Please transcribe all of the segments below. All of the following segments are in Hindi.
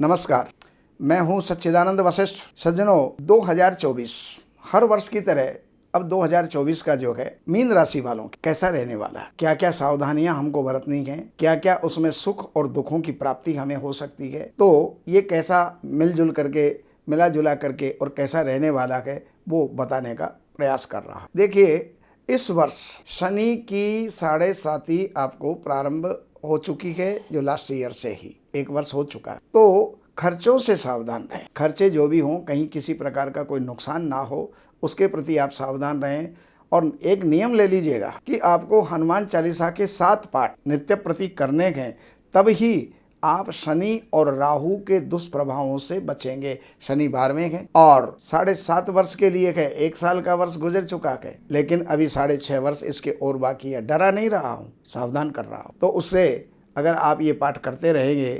नमस्कार, मैं हूं सच्चिदानंद वशिष्ठ। सज्जनों, 2024 हर वर्ष की तरह अब 2024 का जो है मीन राशि वालों कैसा रहने वाला है, क्या क्या सावधानियां हमको बरतनी है, क्या क्या उसमें सुख और दुखों की प्राप्ति हमें हो सकती है, तो ये कैसा मिलजुल करके मिला जुला करके और कैसा रहने वाला है वो बताने का प्रयास कर रहा। देखिए, इस वर्ष शनि की 7.5 आपको प्रारंभ हो चुकी है, जो लास्ट ईयर से ही 1 वर्ष हो चुका है। तो खर्चों से सावधान रहें। खर्चे जो भी हों, कहीं किसी प्रकार का कोई नुकसान ना हो, उसके प्रति आप सावधान रहें। और एक नियम ले लीजिएगा कि आपको हनुमान चालीसा के 7 पाठ नित्य प्रति करने हैं, तब ही आप शनि और राहु के दुष्प्रभावों से बचेंगे। शनि 12वें हैं और 7.5 वर्ष के लिए है। 1 साल का वर्ष गुजर चुका है, लेकिन अभी 6.5 वर्ष इसके और बाकी है। डरा नहीं रहा हूँ, सावधान कर रहा हूँ। तो उससे अगर आप ये पाठ करते रहेंगे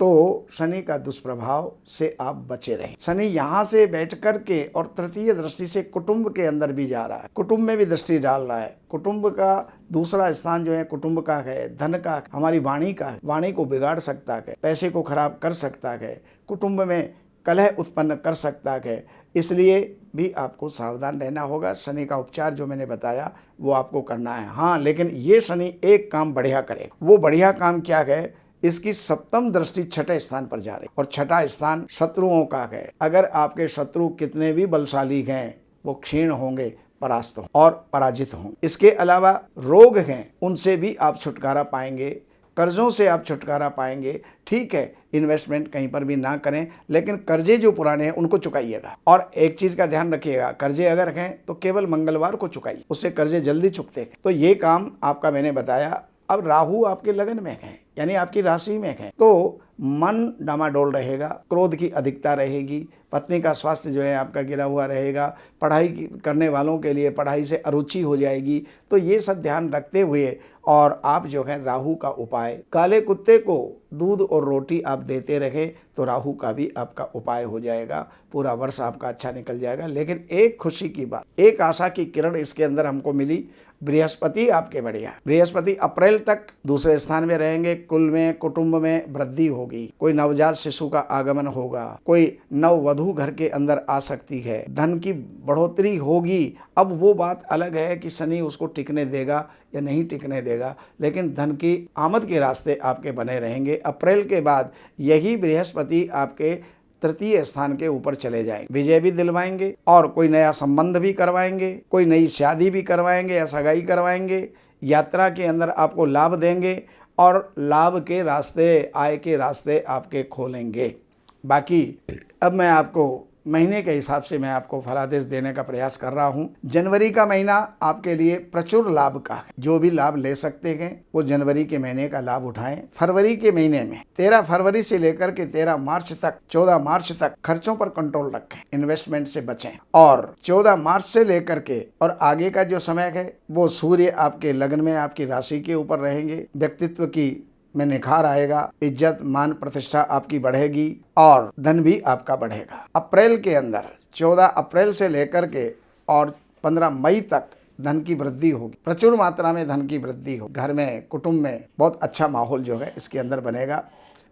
तो शनि का दुष्प्रभाव से आप बचे रहें। शनि यहाँ से बैठ कर के और तृतीय दृष्टि से कुटुंब के अंदर भी जा रहा है, कुटुंब में भी दृष्टि डाल रहा है। कुटुंब का दूसरा स्थान जो है कुटुंब का है, धन का, हमारी वाणी का है। वाणी को बिगाड़ सकता है, पैसे को खराब कर सकता है, कुटुंब में कलह उत्पन्न कर सकता है। इसलिए भी आपको सावधान रहना होगा। शनि का उपचार जो मैंने बताया वो आपको करना है। हाँ, लेकिन ये शनि एक काम बढ़िया करेगा। वो बढ़िया काम क्या है? इसकी 7वीं दृष्टि 6ठे स्थान पर जा रही और 6ठा स्थान शत्रुओं का है। अगर आपके शत्रु कितने भी बलशाली हैं, वो क्षीण होंगे, परास्त और पराजित होंगे। इसके अलावा रोग हैं, उनसे भी आप छुटकारा पाएंगे। कर्जों से आप छुटकारा पाएंगे। ठीक है, इन्वेस्टमेंट कहीं पर भी ना करें, लेकिन कर्जे जो पुराने हैं उनको चुकाइएगा। और एक चीज़ का ध्यान रखिएगा, कर्जे अगर हैं तो केवल मंगलवार को चुकाइए, उससे कर्जे जल्दी चुकते हैं। तो ये काम आपका मैंने बताया। अब राहु आपके लगन में है, यानी आपकी राशि में है, तो मन डामाडोल रहेगा, क्रोध की अधिकता रहेगी, पत्नी का स्वास्थ्य जो है आपका गिरा हुआ रहेगा, पढ़ाई करने वालों के लिए पढ़ाई से अरुचि हो जाएगी। तो ये सब ध्यान रखते हुए और आप जो है राहु का उपाय, काले कुत्ते को दूध और रोटी आप देते रहे तो राहु का भी आपका उपाय हो जाएगा। पूरा वर्ष आपका अच्छा निकल जाएगा। लेकिन एक खुशी की बात, एक आशा की किरण इसके अंदर हमको मिली। बृहस्पति आपके बढ़िया, बृहस्पति अप्रैल तक दूसरे स्थान में रहेंगे। कुल में, कुटुंब में वृद्धि होगी, कोई नवजात शिशु का आगमन होगा, कोई नववधु घर के अंदर आ सकती है, धन की बढ़ोतरी होगी। अब वो बात अलग है कि शनि उसको टिकने देगा या नहीं टिकने देगा, लेकिन धन की आमद के रास्ते आपके बने रहेंगे। अप्रैल के बाद यही बृहस्पति आपके तृतीय स्थान के ऊपर चले जाएंगे, विजय भी दिलवाएंगे और कोई नया संबंध भी करवाएंगे, कोई नई शादी भी करवाएंगे या सगाई करवाएंगे। यात्रा के अंदर आपको लाभ देंगे और लाभ के रास्ते, आय के रास्ते आपके खोलेंगे। बाकी अब मैं आपको महीने के हिसाब से मैं आपको फलादेश देने का प्रयास कर रहा हूं। जनवरी का महीना आपके लिए प्रचुर लाभ का है। जो भी लाभ ले सकते हैं वो जनवरी के महीने का लाभ उठाएं। फरवरी के महीने में 13 फरवरी से लेकर के 13 मार्च तक, 14 मार्च तक खर्चों पर कंट्रोल रखें, इन्वेस्टमेंट से बचें। और 14 मार्च से लेकर के और आगे का जो समय है वो सूर्य आपके लग्न में, आपकी राशि के ऊपर रहेंगे। व्यक्तित्व की में निखार आएगा, इज्जत मान प्रतिष्ठा आपकी बढ़ेगी और धन भी आपका बढ़ेगा। अप्रैल के अंदर 14 अप्रैल से लेकर के और 15 मई तक धन की वृद्धि होगी, प्रचुर मात्रा में धन की वृद्धि हो। घर में, कुटुंब में बहुत अच्छा माहौल जो है इसके अंदर बनेगा।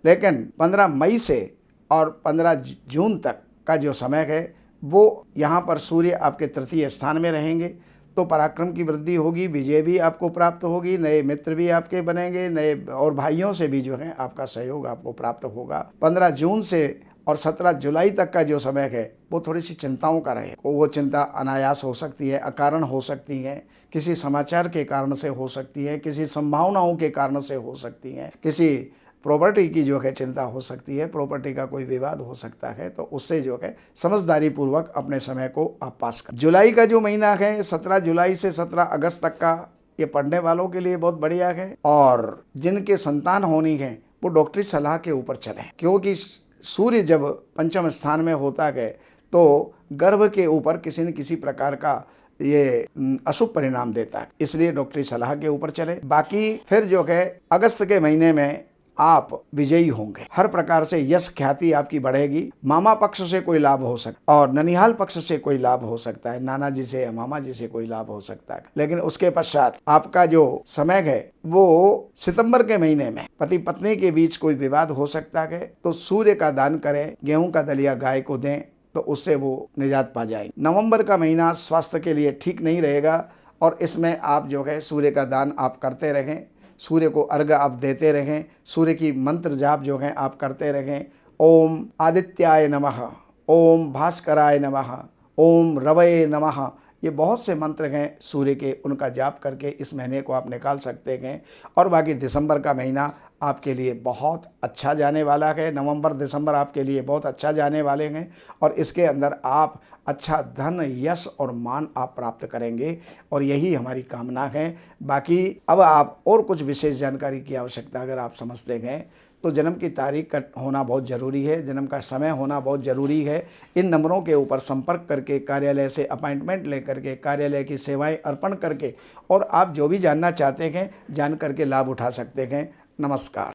लेकिन 15 मई से और 15 जून तक का जो समय है वो यहाँ पर सूर्य आपके तृतीय स्थान में रहेंगे, तो पराक्रम की वृद्धि होगी, विजय भी आपको प्राप्त होगी, नए मित्र भी आपके बनेंगे, नए और भाइयों से भी जो है आपका सहयोग आपको प्राप्त होगा। 15 जून से और 17 जुलाई तक का जो समय है वो थोड़ी सी चिंताओं का रहे। वो चिंता अनायास हो सकती है, अकारण हो सकती है, किसी समाचार के कारण से हो सकती है, किसी संभावनाओं के कारण से हो सकती है, किसी प्रॉपर्टी की जो है चिंता हो सकती है, प्रॉपर्टी का कोई विवाद हो सकता है। तो उससे जो है समझदारी पूर्वक अपने समय को आप पास कर। जुलाई का जो महीना है 17 जुलाई से 17 अगस्त तक का, ये पढ़ने वालों के लिए बहुत बढ़िया है। और जिनके संतान होनी है वो डॉक्टरी सलाह के ऊपर चलें, क्योंकि सूर्य जब पंचम स्थान में होता है तो गर्भ के ऊपर किसी न किसी प्रकार का ये अशुभ परिणाम देता है। इसलिए डॉक्टरी सलाह के ऊपर चले। बाकी फिर जो है अगस्त के महीने में आप विजयी होंगे। हर प्रकार से यश ख्याति आपकी बढ़ेगी। मामा पक्ष से कोई लाभ हो सकता है और ननिहाल पक्ष से कोई लाभ हो सकता है, नाना जी से या मामा जी से कोई लाभ हो सकता है। लेकिन उसके पश्चात आपका जो समय है वो सितंबर के महीने में पति पत्नी के बीच कोई विवाद हो सकता है, तो सूर्य का दान करें, गेहूं का दलिया गाय को दें, तो उससे वो निजात पा जाएंगे। नवंबर का महीना स्वास्थ्य के लिए ठीक नहीं रहेगा और इसमें आप जो है सूर्य का दान आप करते रहें, सूर्य को अर्घ्य आप देते रहें, सूर्य की मंत्र जाप जो है आप करते रहें। ओम आदित्याय नमः, ओम भास्कराय नमः, ओम रवये नमः, ये बहुत से मंत्र हैं सूर्य के, उनका जाप करके इस महीने को आप निकाल सकते हैं। और बाकी दिसंबर का महीना आपके लिए बहुत अच्छा जाने वाला है। नवंबर दिसंबर आपके लिए बहुत अच्छा जाने वाले हैं और इसके अंदर आप अच्छा धन, यश और मान आप प्राप्त करेंगे और यही हमारी कामना है। बाकी अब आप और कुछ विशेष जानकारी की आवश्यकता अगर आप समझते हैं तो जन्म की तारीख का होना बहुत ज़रूरी है, जन्म का समय होना बहुत ज़रूरी है। इन नंबरों के ऊपर संपर्क करके कार्यालय से अपॉइंटमेंट लेकर के कार्यालय की सेवाएं अर्पण करके और आप जो भी जानना चाहते हैं जान करके लाभ उठा सकते हैं। नमस्कार।